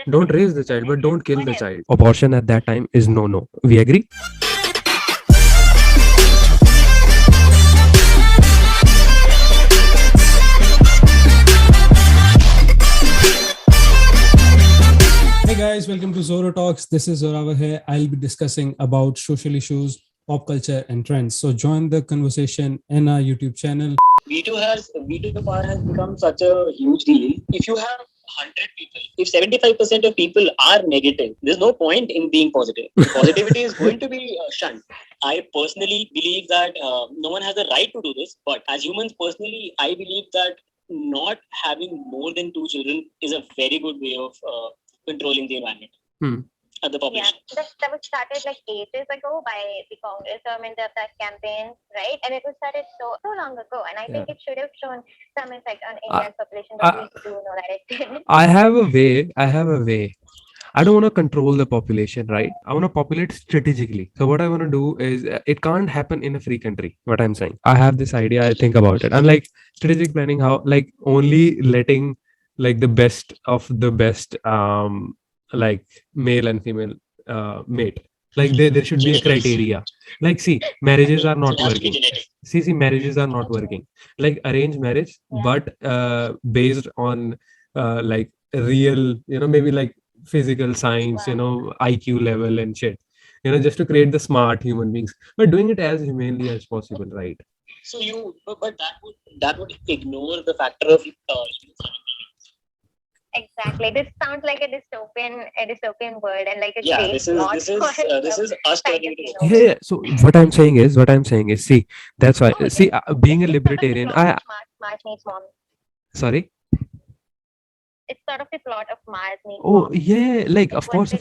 Don't raise the child, but don't kill the child. Abortion at that time is no. We agree? Hey guys, welcome to Zoro Talks. This is Zoravar here. I'll be discussing about social issues, pop culture, and trends. So join the conversation in our YouTube channel. V2 power has become such a huge deal. If you have 100 people, if 75% of people are negative, there's no point in being positive. Positivity is going to be shunned. I personally believe that no one has the right to do this, but as humans, personally, I believe that not having more than 2 children is a very good way of controlling the environment. The population. Yeah, that was started like ages ago by the Congress government of that campaign, right? And it was started so long ago, and I think it should have shown some effect on India's population, but we do know that it didn't. I have a way. I don't want to control the population, right? I want to populate strategically. So what I want to do is, it can't happen in a free country. What I'm saying, I have this idea. I think about it. And like strategic planning, how like only letting like the best of the best, like male and female mate. Like there should be a criteria. Like see, marriages are not working. See, marriages are not working. Like arranged marriage, but based on like real, maybe like physical science, IQ level and shit. Just to create the smart human beings, but doing it as humanely as possible, right? So but that would ignore the factor of Exactly. This sounds like a dystopian world, and like a great this is us turning it into Yeah. So what I'm saying is, see, that's why. See, being a libertarian, Mars needs mom. Sorry. It's sort of the plot of Mars needs Oh mom. yeah, like of course.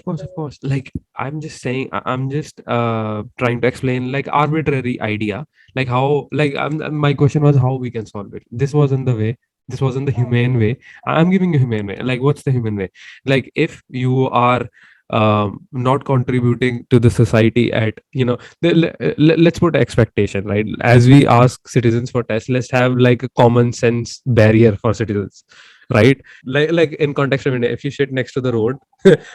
Like I'm just saying, I'm just trying to explain like arbitrary idea, like how, like my question was how we can solve it. This wasn't the way. This wasn't the humane way. I'm giving you humane way. Like what's the human way? Like if you are not contributing to the society at, let's put expectation, right? As we ask citizens for tests, let's have like a common sense barrier for citizens, right? Like in context of India, if you sit next to the road,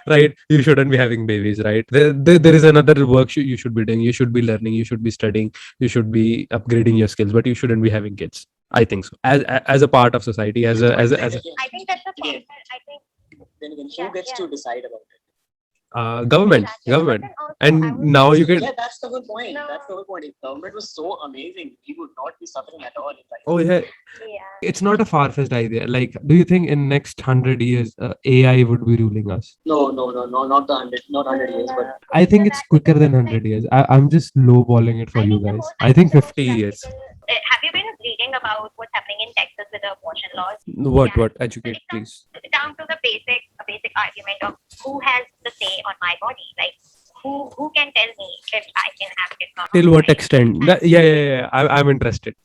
right, you shouldn't be having babies, right? There is another work you should be doing. You should be learning, you should be studying, you should be upgrading your skills, but you shouldn't be having kids. I think so. As a part of society, as a I think that's the point. I think then again, who gets to decide about it? government, But then also, and now you can. Yeah, that's the whole point. No. That's the whole point. If government was so amazing, we would not be suffering at all. Oh yeah, yeah. it's not a far-fetched idea. Like, do you think in next 100 years AI would be ruling us? No, not 100 years, but I think it's quicker than 100 years. I'm just lowballing it for you guys. I think 50 years. Have you been reading about what's happening in Texas with the abortion laws? What? Educate, please. Down to the basic argument of who has the say on my body. Like, who can tell me if I can have it or not? Till what extent? Yeah. I'm interested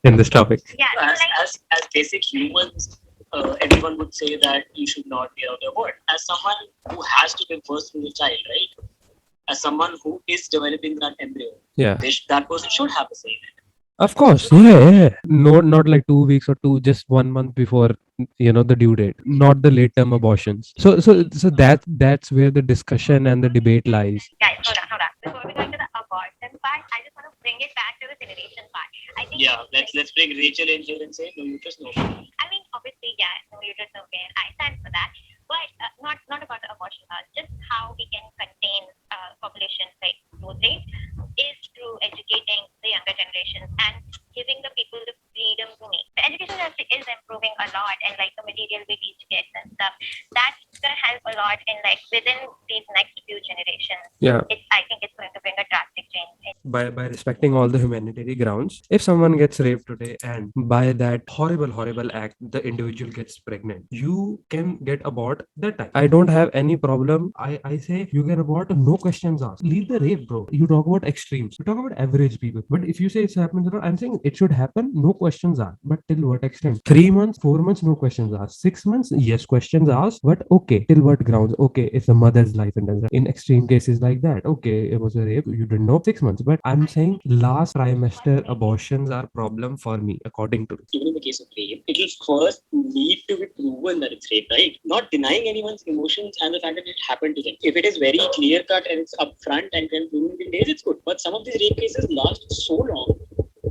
in this topic. Yeah, so like, as basic humans, everyone would say that you should not be allowed to abort. As someone who has to give birth to the child, right? As someone who is developing that embryo, Yeah. that person should have a say in it. Of course, yeah. No, not like 2 weeks or just 1 month before, the due date. Not the late term abortions. So that's where the discussion and the debate lies. guys, hold on. Before we go into the abortion part, I just want to bring it back to the generation part. I think Let's bring Rachel in here and say no uterus, no pain. I mean, obviously, yeah, no uterus, no pain. I stand for that. But not about the abortion laws. Just how we can contain population like growth rate is through educating the younger generations and giving the people the freedom to make. The education industry is improving a lot, and like the material we teach kids and stuff, that's gonna help a lot in like within these next few generations. Yeah. I think it's going to bring a drastic change. By respecting all the humanitarian grounds, if someone gets raped today and by that horrible act the individual gets pregnant, you can get abort that time. I don't have any problem. I say you can abort, no questions asked. Leave the rape, bro. You talk about extremes, you talk about average people, but if you say it happens, I'm saying it should happen, no questions asked. But till what extent? 3 months, 4 months, no questions asked. 6 months, yes, questions asked, but okay, till what grounds? Okay, it's a mother's life and death. In extreme cases like that, okay, it was a rape, you didn't know, 6 months. But I'm saying last trimester abortions are problem for me, according to. Even in the case of rape, it will first need to be proven that it's rape, right? Not denying anyone's emotions and the fact that it happened to them. If it is very clear cut and it's upfront and can prove within days, it's good. But some of these rape cases last so long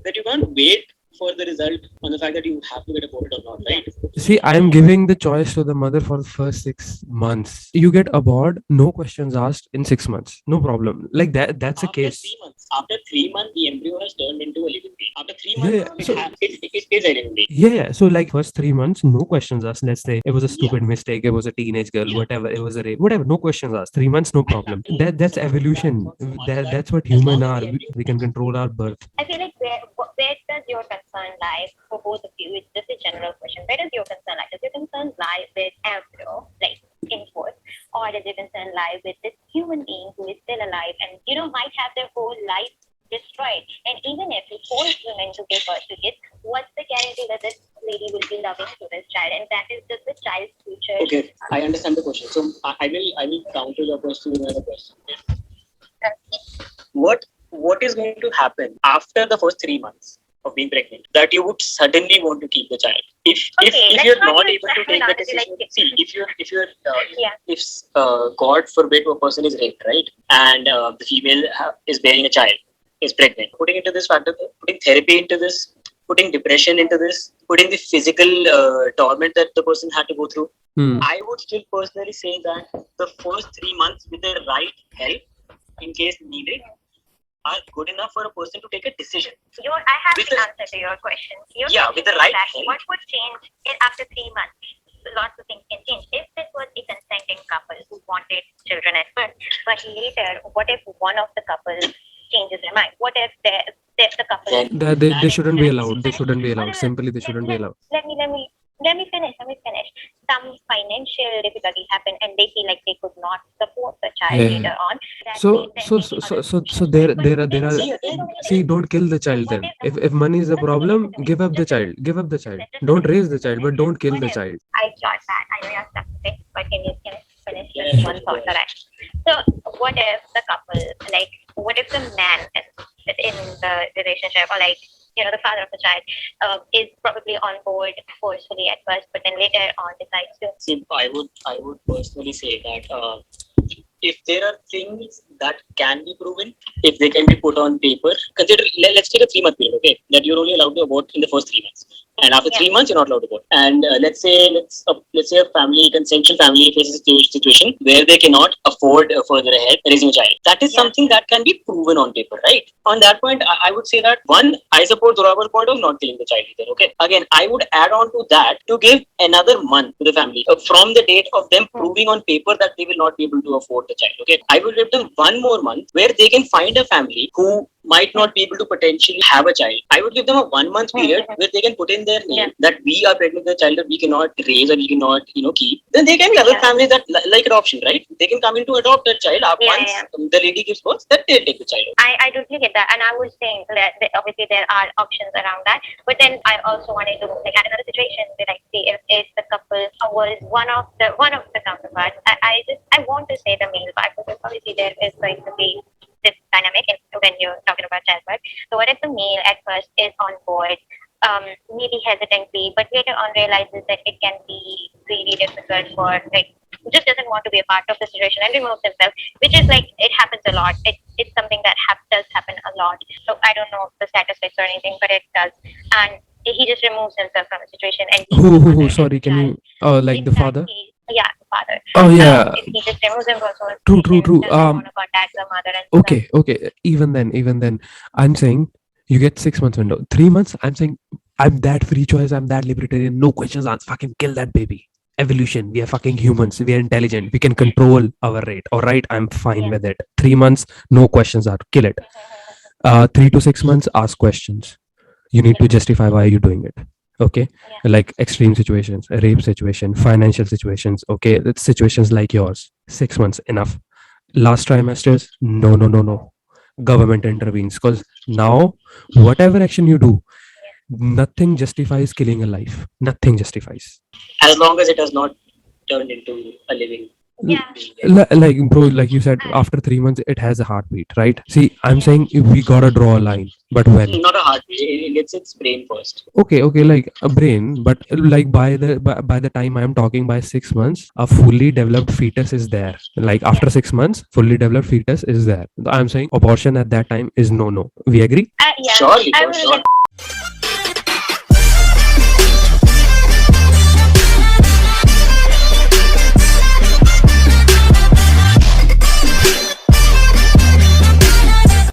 that you can't wait for the result on the fact that you have to get aborted or not, right? See, I am giving the choice to the mother for the first 6 months. You get aborted, no questions asked in 6 months, no problem. Like that. That's a After case. 3 months, after 3 months, the embryo has turned into a living being. After three Yeah, months, so- it is a living being. Yeah, so like first 3 months, no questions asked. Let's say it was a stupid mistake, it was a teenage girl, Yeah. whatever, it was a rape, whatever, no questions asked. 3 months, no problem. That's evolution. That's what As long human as are. the We, embryo we can control our birth. I feel like where does your concern lie for both of you? It's just a general question. Where does your concern lie? Does your concern lie with embryo, like in force, or does your concern lie with this human being who is still alive and might have their whole life destroyed? And even if you force women to give birth to kids, what's the guarantee that this lady will be loving to this child? And that is just the child's future. Okay, I understand the question. So I will counter your question with another question. What is going to happen after the first 3 months of being pregnant that you would suddenly want to keep the child? If let's you're not not use able to take the terminology decision, like- see Yeah. if God forbid a person is raped, right, and the female is bearing a child, is pregnant, putting into this factor, putting therapy into this, putting depression into this, putting the physical torment that the person had to go through, I would still personally say that the first 3 months with the right help, in case needed, are good enough for a person to take a decision. I have With the the- answer to your question. You're Yeah, talking with the right about help. what would change after 3 months? Lots of things can change. If this was a consenting couple who wanted children at first, but later, what if one of the couples changes their mind? What if the couple? Then- They shouldn't be allowed. They shouldn't be allowed. Simply, they shouldn't be allowed. Let me finish. Some financial difficulties happen, and they feel like they could not support the child Yeah. later on. That So they then make other there decisions. are see, don't kill the child then. If money is a problem, give up the child. Give up the child. Don't raise the child, but don't kill the child. I got that. I know you have stuff to say, but can you finish with one thought that So what if the couple, like, what if the man in the relationship, or like, the father of the child, is probably on board forcefully at first, but then later on decides to. See, I would personally say that if there are things that can be proven, if they can be put on paper, consider, let's take a 3 month period, okay, that you're only allowed to abort in the first 3 months, and after 3 months you're not allowed to abort. And let's say a family, consensual family, faces a situation where they cannot afford further ahead raising a child. That is something that can be proven on paper, right? On that point, I would say that one, I support Zoravar's point of not killing the child either. Okay, again, I would add on to that to give another month to the family from the date of them proving on paper that they will not be able to afford the child. Okay, I will give them one more month where they can find a family who might not be able to potentially have a child. I would give them a 1 month period where they can put in their name that we are pregnant with a child that we cannot raise or we cannot, keep. Then they can be other families that like adoption, right? They can come in to adopt that child once the lady gives birth, that they take the child. I totally get that, and I was saying that obviously there are options around that, but then I also wanted to add another situation where I see if the couple was one of the counterparts. I want to say the male part, because obviously there is going to be this dynamic when you're talking about childbirth. So what if the male at first is on board, maybe hesitantly, but later on realizes that it can be really difficult for, just doesn't want to be a part of the situation and removes himself, which is it happens a lot. It's something that does happen a lot. So I don't know the statistics or anything, but it does. And he just removes himself from the situation. And Who? Sorry, can you? Like the father? Yeah, the father. Oh yeah. If he just removes himself from the True. situation, doesn't want to contact the mother and stuff. Okay. Even then, I'm saying you get 6 months window. 3 months, I'm saying I'm that free choice. I'm that libertarian. No questions asked. Fucking kill that baby. Evolution. We are fucking humans. We are intelligent. We can control our rate. All right, I'm fine with it. 3 months, no questions asked. Kill it. 3 to 6 months, ask questions. You need to justify why you're doing it. Okay, like extreme situations, a rape situation, financial situations. Okay, it's situations like yours. 6 months enough. Last trimesters, no. Government intervenes, because now whatever action you do, nothing justifies killing a life. Nothing justifies. As long as it has not turned into a living Yeah. Like bro, like you said, after 3 months it has a heartbeat, right? See, I'm saying if we gotta draw a line, but when? Not a heartbeat. It gets its brain first. Okay, like a brain, but like by the time I'm talking, by 6 months, a fully developed fetus is there. Like after 6 months, fully developed fetus is there. I'm saying abortion at that time is no. We agree? Yeah. Surely, I for will sure. get